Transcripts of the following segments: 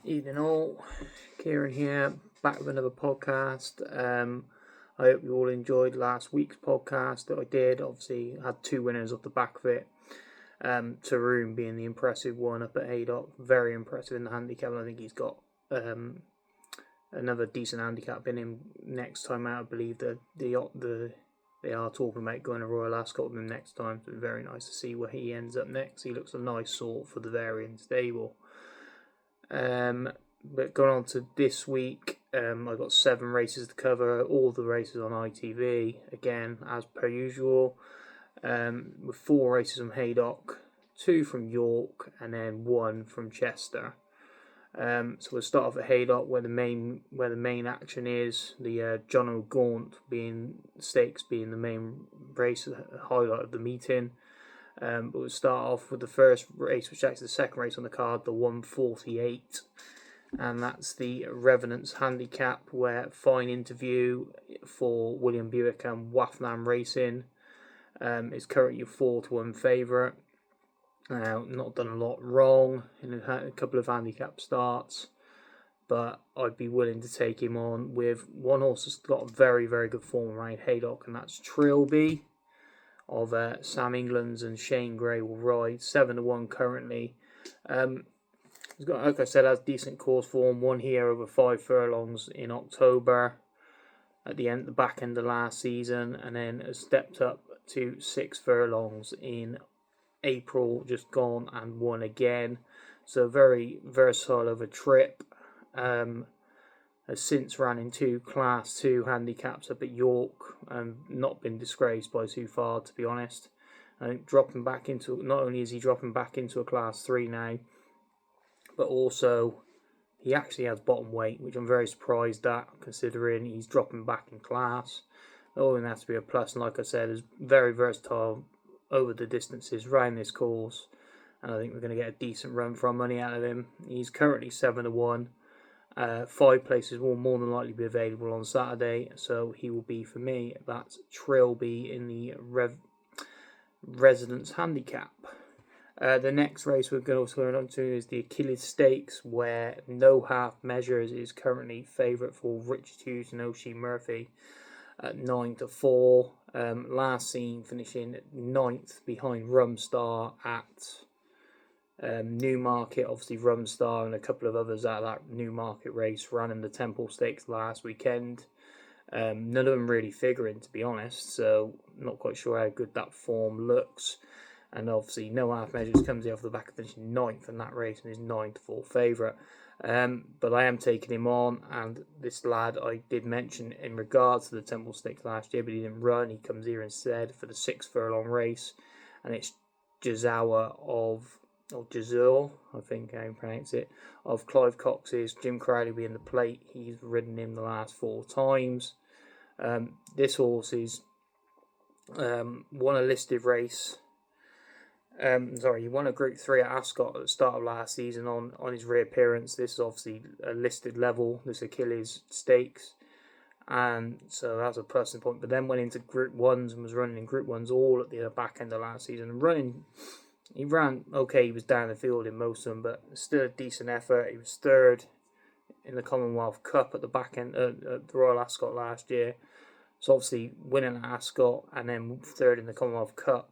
Evening all, Kieran here, back with another podcast. I hope you all enjoyed last week's podcast that I did. Obviously, I had two winners off the back of it. Taroom being the impressive one up at Haydock, very impressive in the handicap. And I think he's got another decent handicap in him next time out. I believe that they are talking about going to Royal Ascot with him next time. So it's very nice to see where he ends up next. He looks a nice sort for the variant stable. But going on to this week, I've got 7 races to cover, all the races on ITV, again, as per usual, with 4 races from Haydock, 2 from York, and then 1 from Chester. So we'll start off at Haydock, where the main action is. The John O'Gaunt stakes being the main race, the highlight of the meeting. But we'll start off with the first race, which is the second race on the card, the 148. And that's the Revenant's Handicap, where Fine Interview for William Buick and Waffnam Racing is currently a 4-1 favourite. Not done a lot wrong in a couple of handicap starts, but I'd be willing to take him on with one horse that's got a very, very good form around Haydock, and that's Trilby of Sam England's and Shane Gray will ride 7-1 currently. He's got, like I said, has decent course form. Won here over 5 furlongs in October at the back end of last season, and then has stepped up to 6 furlongs in April just gone and won again. So very versatile of a trip. Has since ran in 2 Class 2 handicaps up at York and not been disgraced by too far, to be honest. I think not only is he dropping back into a Class 3 now, but also he actually has bottom weight, which I'm very surprised at, considering he's dropping back in class. Oh, and that's to be a plus. And like I said, is very versatile over the distances around this course, and I think we're going to get a decent run for our money out of him. He's currently 7-1. 5 places will more than likely be available on Saturday, so he will be, for me, that's Trilby in the Residence Handicap. The next race we're going to turn on to is the Achilles Stakes, where No Half Measures is currently favourite for Richard Hughes and Oshie Murphy at 9-4. Last seen finishing 9th behind Rumstar at Newmarket. Obviously Rumstar and a couple of others at that Newmarket race ran in the Temple Stakes last weekend. None of them really figuring, to be honest, so not quite sure how good that form looks. And obviously No Half Measures comes here off the back of finishing 9th in that race and is 9-4 favourite. But I am taking him on, and this lad I did mention in regards to the Temple Stakes last year, but he didn't run. He comes here instead for the 6 furlong race, and it's Jazawa of Jazur, I think how you pronounce it, of Clive Cox's. Jim Crowley being the plate. He's ridden him the last 4 times. This horse is won a listed race. He won a Group 3 at Ascot at the start of last season on his reappearance. This is obviously a listed level, this Achilles Stakes, and so that's a plus point. But then went into Group 1s and was running in Group 1s all at the back end of last season. He ran okay, he was down the field in most of them, but still a decent effort. He was 3rd in the Commonwealth Cup at the back end at the Royal Ascot last year. So obviously winning at Ascot and then 3rd in the Commonwealth Cup.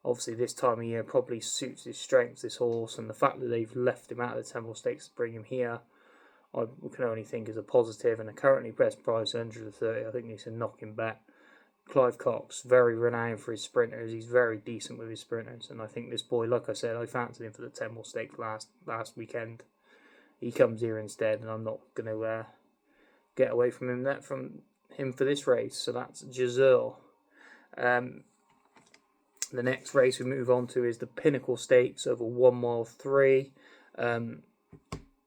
Obviously, this time of year probably suits his strengths, this horse, and the fact that they've left him out of the Temple Stakes to bring him here, I can only think is a positive. And a currently best price, 130, I think he's a knocking bet. Clive Cox, very renowned for his sprinters. He's very decent with his sprinters, and I think this boy, like I said, I fancied him for the Temple Stakes last weekend. He comes here instead, and I'm not going to get away from him for this race. So that's Jazur. The next race we move on to is the Pinnacle Stakes over 1 mile 3. A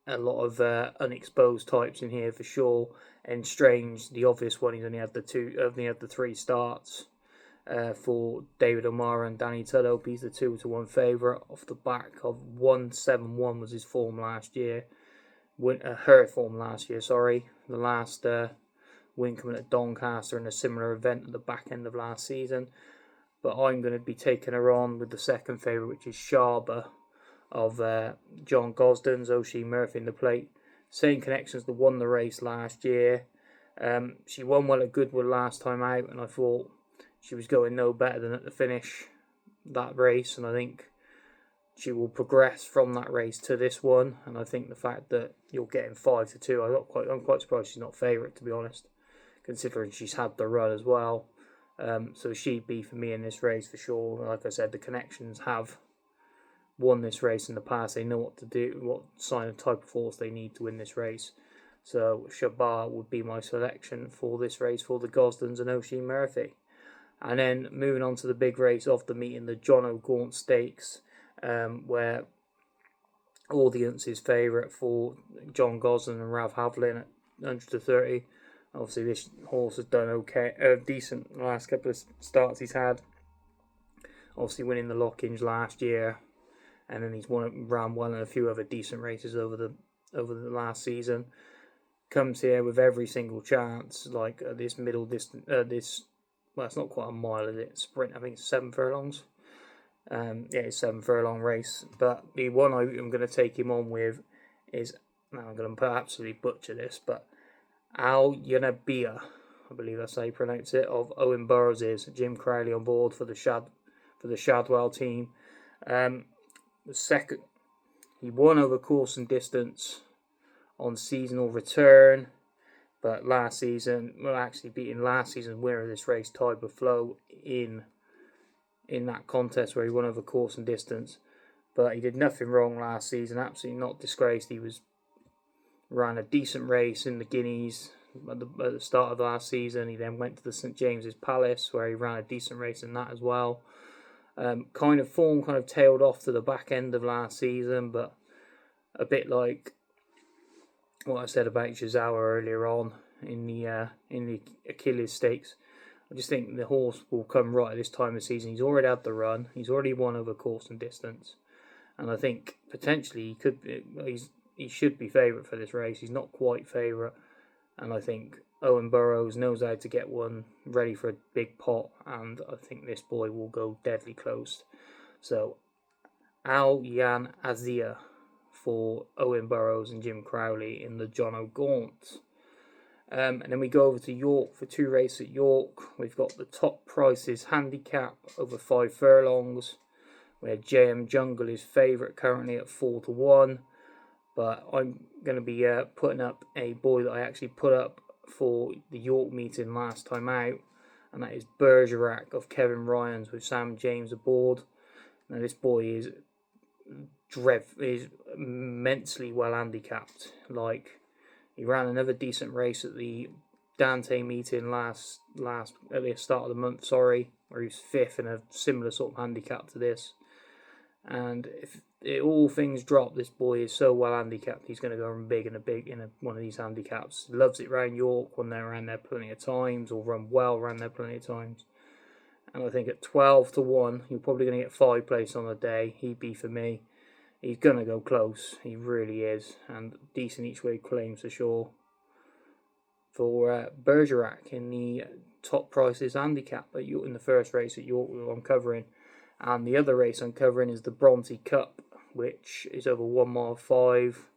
lot of unexposed types in here for sure. And Strange, the obvious one, he's only had the 3 starts for David O'Mara and Danny Tudhope. He's the 2-1 favourite off the back of 171 was his form last year. Her form last year, sorry. The last win coming at Doncaster in a similar event at the back end of last season. But I'm going to be taking her on with the second favourite, which is Sharba of John Gosden's, O'Shea Murphy in the plate. Same connections that won the race last year. She won well at Goodwood last time out, and I thought she was going no better than at the finish that race, and I think she will progress from that race to this one. And I think the fact that you're getting 5-2, I'm quite surprised she's not favourite, to be honest, considering she's had the run as well. So she'd be for me in this race for sure. Like I said, the connections have won this race in the past. They know what to do, what sign of type of horse they need to win this race. So Shabar would be my selection for this race for the Gosdens and O'Shea Murphy. And then moving on to the big race of the meeting, the John O'Gaunt Stakes, where audience is favourite for John Gosden and Rav Havlin at 130. Obviously, this horse has done okay, decent the last couple of starts he's had. Obviously, winning the Lockinge last year, and then he's ran well in a few other decent races over the last season. Comes here with every single chance, like this middle distance, well, it's not quite a mile, is it? Sprint, I think it's 7 furlongs. It's 7 furlong race. But the one I'm going to take him on with is, now I'm going to absolutely butcher this, but Al Yanabia, I believe that's how you pronounce it, of Owen Burrows is. Jim Crowley on board for the Shadwell team. The second, he won over course and distance on seasonal return, but last season, well, actually beating last season's winner of this race, Tide with Flow, in that contest where he won over course and distance. But he did nothing wrong last season, absolutely not disgraced. He ran a decent race in the Guineas at the start of last season. He then went to the St James's Palace where he ran a decent race in that as well. Form tailed off to the back end of last season, but a bit like what I said about Shizawa earlier on in the Achilles Stakes. I just think the horse will come right at this time of season. He's already had the run. He's already won over course and distance, and I think potentially he should be favourite for this race. He's not quite favourite, and I think Owen Burrows knows how to get one ready for a big pot, and I think this boy will go deadly close. So Al Yan Azia for Owen Burrows and Jim Crowley in the John O'Gaunt. And then we go over to York for 2 races at York. We've got the Top Prices handicap over 5 furlongs, where JM Jungle is favourite currently at 4-1. But I'm going to be putting up a boy that I actually put up for the York meeting last time out, and that is Bergerac of Kevin Ryans with Sam James aboard. Now this boy is immensely well handicapped. Like, he ran another decent race at the Dante meeting last at the start of the month, where he was 5th in a similar sort of handicap to this. And if all things drop, this boy is so well handicapped, he's going to go big in one of these handicaps. Loves it round York when they're around there plenty of times, or run well around there plenty of times. And I think at 12-1, you're probably going to get 5 place on the day. He'd be for me. He's going to go close. He really is. And decent each way claims for sure. For Bergerac in the Top Prices handicap at York, in the first race at York I'm covering. And the other race I'm covering is the Bronte Cup, which is over 1 mile 5.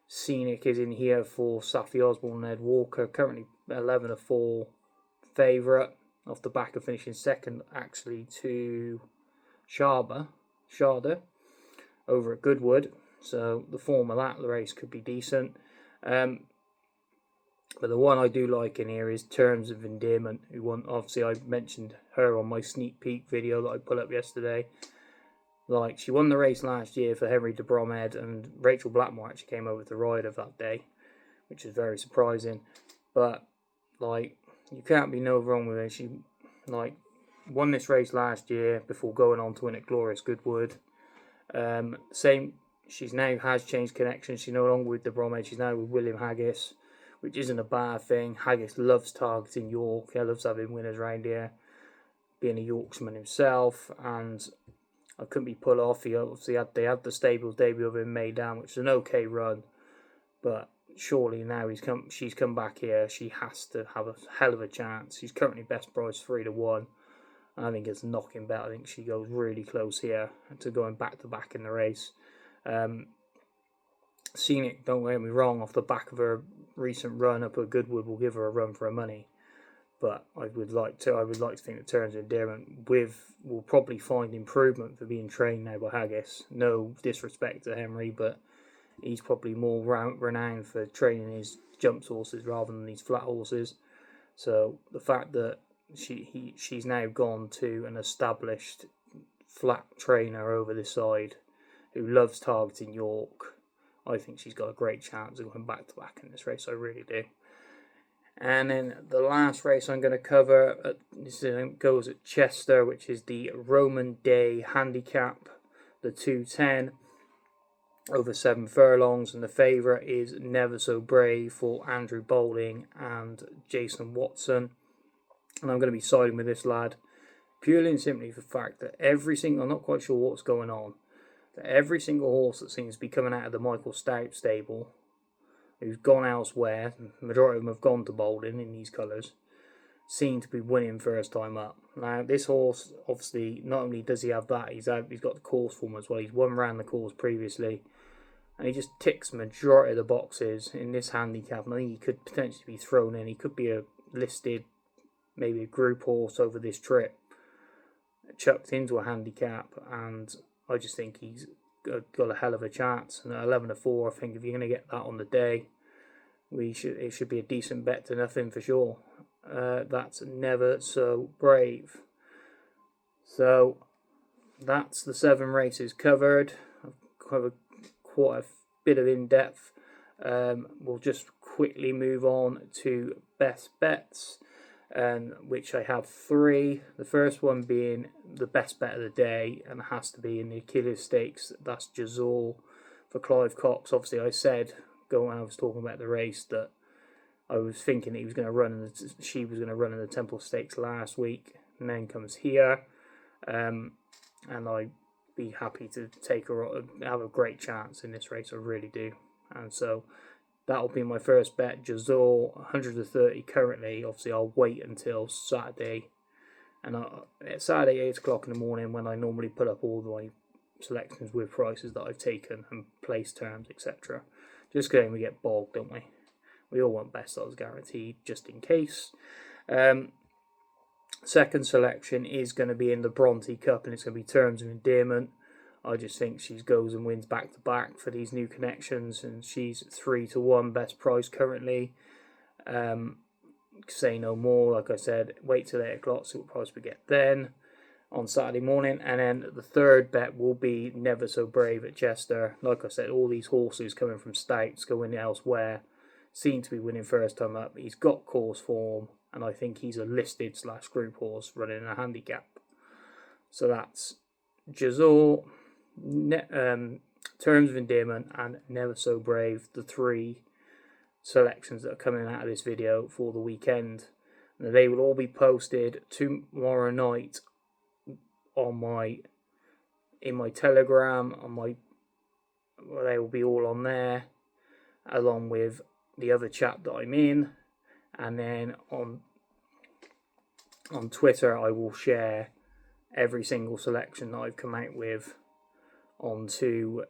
Scenic is in here for Safi Osborne and Ed Walker. Currently 11-4 favourite, off the back of finishing second actually to Sharda over at Goodwood. So the form of that race could be decent. But the one I do like in here is Terms of Endearment, who won. Obviously, I mentioned her on my sneak peek video that I put up yesterday. Like, she won the race last year for Henry de Bromhead, and Rachel Blackmore actually came over to ride her that day, which is very surprising. But, like, you can't be no wrong with her. She, like, won this race last year before going on to win at Glorious Goodwood. She's now has changed connections. She's no longer with de Bromhead. She's now with William Haggis, which isn't a bad thing. Haggis loves targeting York. He loves having winners around here, being a Yorksman himself, and I couldn't be put off. He obviously they had the stables debut of him May Down, which is an okay run, but surely now she's come back here, she has to have a hell of a chance. She's currently best price 3-1. I think it's knocking bet. I think she goes really close here to going back to back in the race. Scenic, don't get me wrong, off the back of her recent run up at Goodwood, will give her a run for her money. But I would like to think that Terms of Endearment will probably find improvement for being trained now by Haggis. No disrespect to Henry, but he's probably more renowned for training his jumps horses rather than these flat horses. So the fact that she's now gone to an established flat trainer over this side who loves targeting York, I think she's got a great chance of going back to back in this race. I really do. And then the last race I'm going to cover goes at Chester, which is the Roman Day Handicap, the 210 over 7 furlongs, and the favourite is Never So Brave for Andrew Bowling and Jason Watson. And I'm going to be siding with this lad purely and simply for the fact that I'm not quite sure what's going on, that every single horse that seems to be coming out of the Michael Stout stable, who's gone elsewhere, the majority of them have gone to Bowling in these colours, seem to be winning first time up. Now, this horse, obviously, not only does he have that, he's got the course form as well. He's won round the course previously, and he just ticks the majority of the boxes in this handicap. And I think he could potentially be thrown in. He could be a listed, maybe a group horse over this trip, chucked into a handicap, and I just think he's got a hell of a chance. And at 11-4, I think if you're going to get that on the day, it should be a decent bet to nothing for sure. That's Never So Brave. So that's the 7 races covered. I've covered quite a bit of in-depth. We'll just quickly move on to best bets, which I have 3. The first one being the best bet of the day, and it has to be in the Achilles Stakes. That's Jazor for Clive Cox. Obviously, I said when I was talking about the race that I was thinking that she was going to run in the Temple Stakes last week, and then comes here, and I'd be happy to take her, have a great chance in this race. I really do, and so that'll be my first bet. Jazor, 130 currently. Obviously, I'll wait until Saturday, and Saturday 8 o'clock in the morning when I normally put up all my selections with prices that I've taken and place terms, etc. Just because we get bogged, don't we? We all want best odds guaranteed, just in case. Second selection is going to be in the Bronte Cup, and it's going to be Terms of Endearment. I just think she goes and wins back to back for these new connections, and she's 3-1 best price currently. Say no more. Like I said, wait till 8 o'clock, see what price we get then on Saturday morning. And then the third bet will be Never So Brave at Chester. Like I said, all these horses coming from Stouts, going elsewhere, seem to be winning first time up. He's got course form, and I think he's a listed / group horse running a handicap. So that's Jazor, Terms of Endearment, and Never So Brave, the 3 selections that are coming out of this video for the weekend. Now, they will all be posted tomorrow night in my Telegram. They will be all on there, along with the other chat that I'm in, and then on Twitter I will share every single selection that I've come out with onto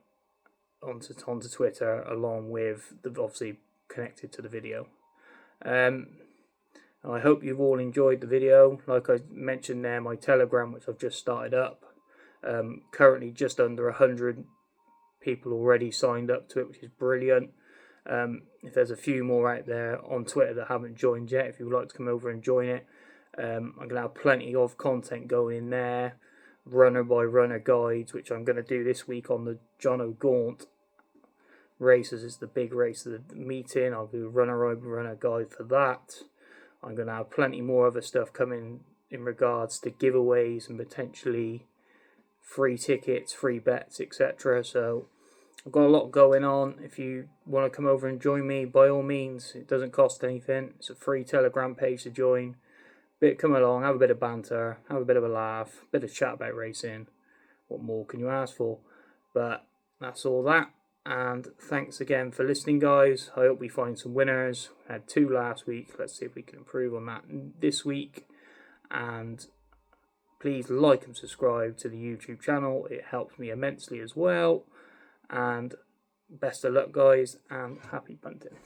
Twitter, along with obviously connected to the video. I hope you've all enjoyed the video. Like I mentioned there, my Telegram, which I've just started up, currently just under 100 people already signed up to it, which is brilliant. If there's a few more out there on Twitter that haven't joined yet, if you would like to come over and join it, I'm going to have plenty of content going in there, runner by runner guides, which I'm going to do this week on the John O'Gaunt races. It's the big race of the meeting. I'll do a runner by runner guide for that. I'm going to have plenty more other stuff coming in regards to giveaways and potentially free tickets, free bets, etc. So I've got a lot going on. If you want to come over and join me, by all means, it doesn't cost anything. It's a free Telegram page to join. Come along, have a bit of banter, have a bit of a laugh, a bit of chat about racing. What more can you ask for? But that's all that. And thanks again for listening, guys. I hope we find some winners. I had 2 last week. Let's see if we can improve on that this week. And please like and subscribe to the YouTube channel. It helps me immensely as well. And best of luck, guys, and happy punting.